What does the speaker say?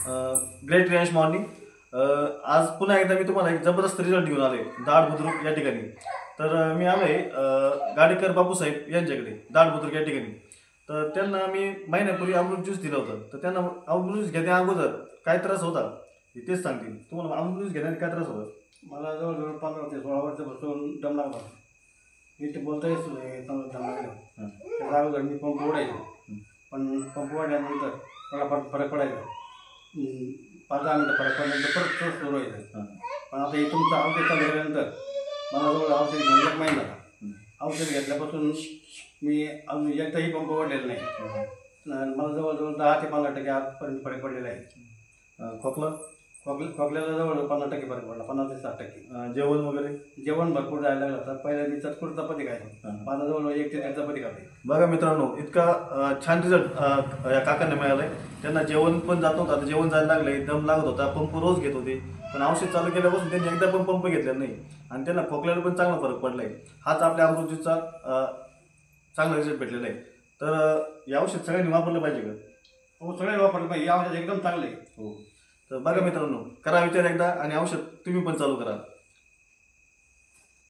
Great rash morning. आज पुन्हा एकदा मी तुम्हाला एक जबरदस्त रिझल्ट घेऊन आले दाड बुद्रुक या ठिकाणी. तर मी आलोय गाडेकर बापूसाहेब यांच्याकडे दाड बुद्रुक या ठिकाणी. तर त्यांना मी महिन्यापूर्वी अमृत ज्यूस दिलं होतं. तर त्यांना अमृत ज्यूस घेण्या अगोदर काय त्रास होता तेच सांगतील. तुम्हाला अमृत ज्यूस घेण्यात काय त्रास होता? मला जवळजवळ 15 ते 16 वर्षापासून दम लागला. मी ते बोलता येत नाही, दम लागला. त्या अगोदर मी पंप ओढायचो, पण पंप ओढल्यानंतर मला फरक पडायचा. 5-10 मिनटं फरक पडल्यानंतर परत तोच सुरू व्हायचं. पण आता हे तुमचं औषध चालू झाल्यानंतर मला जवळ औषध घेऊन 1 महिना झाला. औषध घेतल्यापासून मी अजून एकदाही पंप ओढलेला नाही. मला जवळजवळ 10 ते 15% आजपर्यंत फरक पडलेला आहे. खोकल्याला जवळ 50% फरक पडला, 50 ते 60%. जेवण वगैरे जेवण भरपूर जायला लागलं. तर पहिल्या मी चतकुर चपाती खायचो, माझा जवळ 1 ते 1.5 चपाती खाते. बघा मित्रांनो, इतका छान रिझल्ट या काकांना मिळालाय. त्यांना जेवण पण जात होतं, आता जेवण जायला लागलंय, दम लागत होता, पंप रोज घेत होते. पण औषध चालू केल्यापासून त्यांनी एकदा पण पंप घेतलेला नाही आणि त्यांना खोकल्याला पण चांगला फरक पडलाय. हाच आपल्या अमृत ज्यूसचा चांगला रिझल्ट भेटलेला आहे. तर या औषध सगळ्यांनी वापरलं पाहिजे का? हो, सगळे वापरलं पाहिजे. हे औषध एकदम चांगलं आहे. हो. तर बघा मित्रांनो, करा विचार एकदा आणि औषध तुम्ही पण चालू करा.